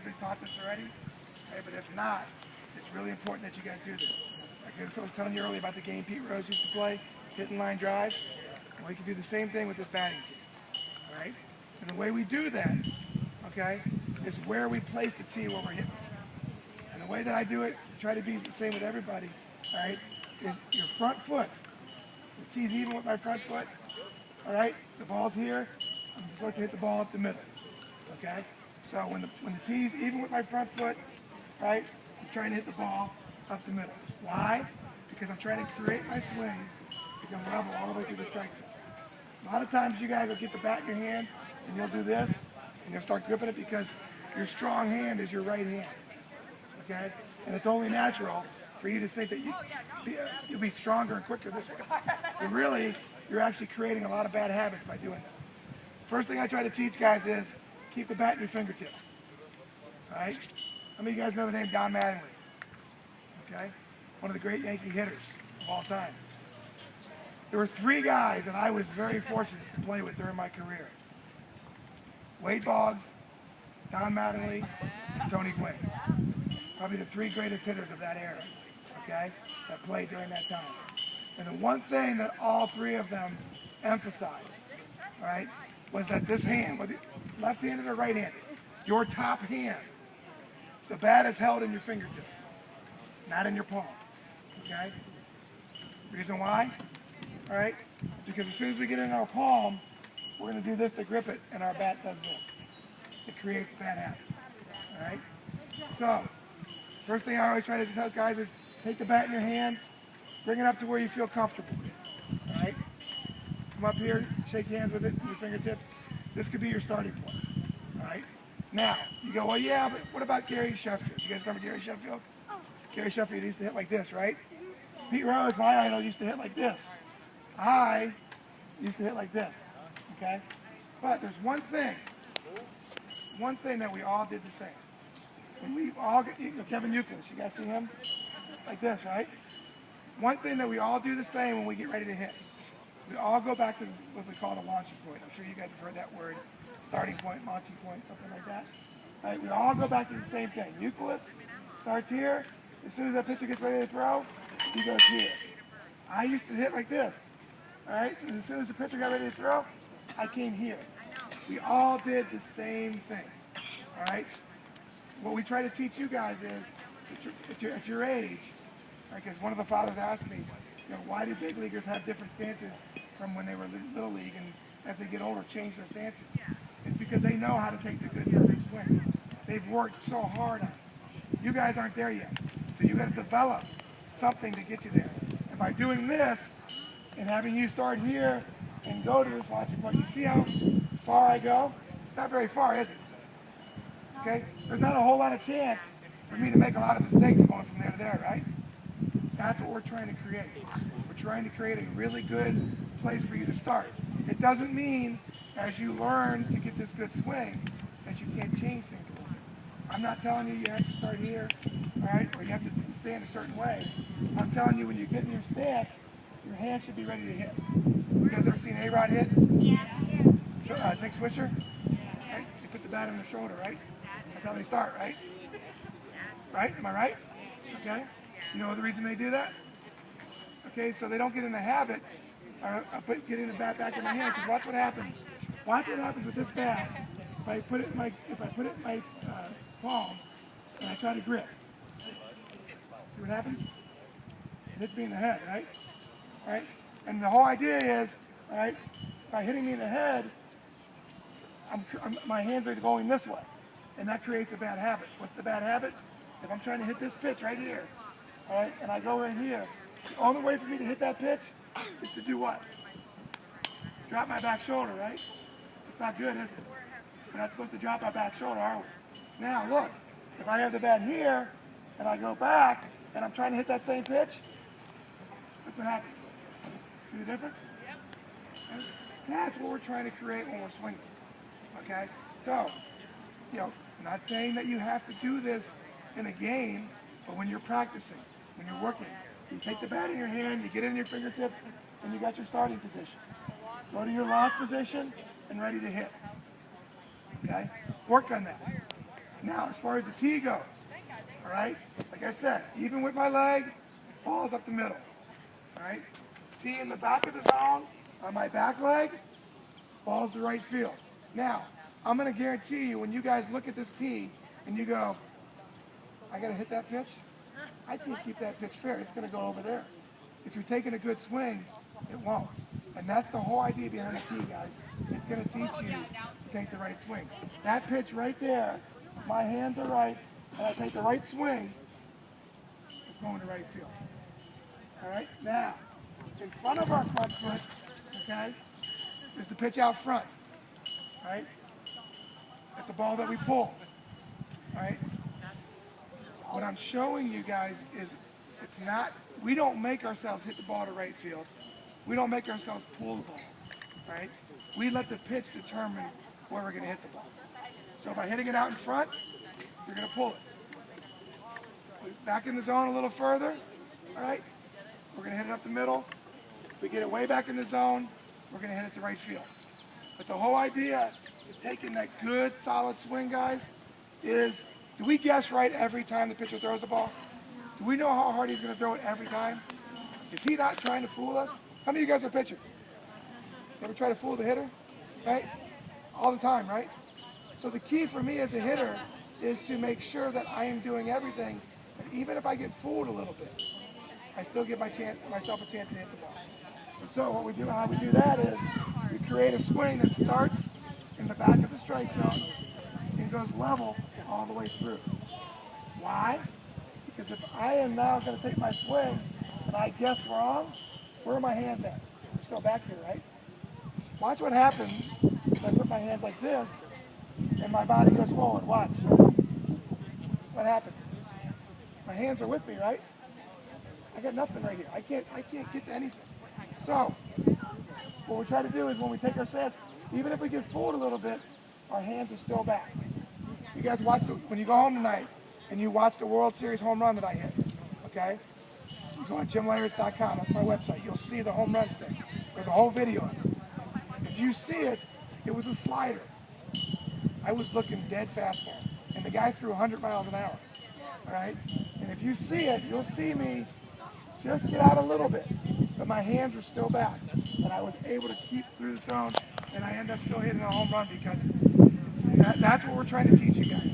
have been taught this already, okay? But if not, it's really important that you guys do this. Like I was telling you earlier about the game Pete Rose used to play, hit and line drives. Well, we can do the same thing with this batting team, right? And the way we do that, okay, is where we place the tee where we're hitting. And the way that I do it, try to be the same with everybody, all right, is your front foot. The tee's even with my front foot, all right? The ball's here. I'm supposed to hit the ball up the middle, okay? So when the tee's even with my front foot, right, I'm trying to hit the ball up the middle. Why? Because I'm trying to create my swing to go level all the way through the strike zone. A lot of times you guys will get the bat in your hand and you'll do this and you'll start gripping it because your strong hand is your right hand, okay? And it's only natural for you to think that you'll be stronger and quicker this way. But really, you're actually creating a lot of bad habits by doing that. First thing I try to teach guys is keep the bat in your fingertips, all right? How many of you guys know the name Don Mattingly? Okay? One of the great Yankee hitters of all time. There were three guys that I was very fortunate to play with during my career. Wade Boggs, Don Mattingly, and Tony Gwynn. Probably the three greatest hitters of that era, okay, that played during that time. And the one thing that all three of them emphasized, right, was that this hand, whether left-handed or right-handed, your top hand, the bat is held in your fingertip, not in your palm, okay? Reason why? All right? Because as soon as we get in our palm, we're going to do this to grip it, and our bat does this. It creates bad habits, all right? So, first thing I always try to tell guys is take the bat in your hand, bring it up to where you feel comfortable, all right? Come up here, shake hands with it, your fingertips. This could be your starting point, all right? Now, you go, well, yeah, but what about Gary Sheffield? You guys remember Gary Sheffield? Gary Sheffield used to hit like this, right? Pete Rose, my idol, used to hit like this. I used to hit like this, okay? But there's one thing that we all did the same. When we all get, Kevin Euclid, you guys see him? Like this, right? One thing that we all do the same when we get ready to hit. We all go back to what we call the launching point. I'm sure you guys have heard that word, starting point, launching point, something like that. All right, we all go back to the same thing. Euclid starts here. As soon as that pitcher gets ready to throw, he goes here. I used to hit like this. All right, and as soon as the pitcher got ready to throw, I came here. We all did the same thing. All right. What we try to teach you guys is, at your age, because one of the fathers asked me, why do big leaguers have different stances from when they were little league, and as they get older, change their stances? It's because they know how to take the good perfect swing. They've worked so hard on it. You guys aren't there yet, so you got to develop something to get you there. And by doing this and having you start here and go to this launching point, you see how far I go? It's not very far, is it? Okay? There's not a whole lot of chance for me to make a lot of mistakes going from there to there, right? That's what we're trying to create. We're trying to create a really good place for you to start. It doesn't mean, as you learn to get this good swing, that you can't change things a little bit. I'm not telling you have to start here, all right, or you have to stand a certain way. I'm telling you when you get in your stance, your hand should be ready to hit. You guys ever seen A-Rod hit? Yeah. Nick Swisher? Right? They put the bat on their shoulder, right? That's how they start, right? Right? Am I right? Okay. You know the reason they do that? Okay, so they don't get in the habit of getting the bat back in my hand. Because watch what happens. Watch what happens with this bat. If I put it in my palm and I try to grip, see what happens? It hits me in the head, right? All right. And the whole idea is, all right, by hitting me in the head, my hands are going this way, and that creates a bad habit. What's the bad habit? If I'm trying to hit this pitch right here, all right, and I go right here, the only way for me to hit that pitch is to do what? Drop my back shoulder, right? It's not good, is it? We're not supposed to drop our back shoulder, are we? Now, look, if I have the bat here, and I go back, and I'm trying to hit that same pitch, look what happens. See the difference? Yep. That's what we're trying to create when we're swinging. Okay? So, I'm not saying that you have to do this in a game, but when you're practicing, when you're working, you take the bat in your hand, you get it in your fingertips, and you got your starting position. Go to your launch position and ready to hit. Okay? Work on that. Now, as far as the tee goes, all right, like I said, even with my leg, ball's up the middle, all right? Tee in the back of the zone on my back leg, ball's the right field. Now, I'm going to guarantee you when you guys look at this tee and you go, I got to hit that pitch, I can't keep that pitch fair. It's going to go over there. If you're taking a good swing, it won't. And that's the whole idea behind the tee, guys. It's going to teach you to take the right swing. That pitch right there, my hands are right, and I take the right swing, it's going to right field. All right? Now, in front of our front foot, okay, is the pitch out front. All right? It's a ball that we pull. All right? What I'm showing you guys is it's not, we don't make ourselves hit the ball to right field. We don't make ourselves pull the ball, right? We let the pitch determine where we're going to hit the ball. So by hitting it out in front, you're going to pull it. Back in the zone a little further, all right? We're going to hit it up the middle. If we get it way back in the zone, we're going to hit it to right field. But the whole idea of taking that good, solid swing, guys, is do we guess right every time the pitcher throws the ball? Do we know how hard he's going to throw it every time? Is he not trying to fool us? How many of you guys are pitchers? You ever try to fool the hitter? Right? All the time, right? So the key for me as a hitter is to make sure that I am doing everything, and even if I get fooled a little bit, I still give myself a chance to hit the ball. And so what we do, how we do that is we create a swing that starts in the back of the strike zone and goes level all the way through. Why? Because if I am now going to take my swing and I guess wrong, where are my hands at? Let's go back here, right? Watch what happens if I put my hands like this and my body goes forward. Watch. What happens? My hands are with me, right? I got nothing right here. I can't get to anything. So what we try to do is when we take our sets, even if we get fooled a little bit, our hands are still back. You guys watch when you go home tonight and you watch the World Series home run that I hit, okay? You go on JimLeyritz.com, that's my website. You'll see the home run thing. There's a whole video of it. If you see it, it was a slider. I was looking dead fastball, and the guy threw 100 miles an hour, all right? And if you see it, you'll see me just get out a little bit, but my hands were still back, and I was able to keep through the zone, and I ended up still hitting a home run because that's what we're trying to teach you guys.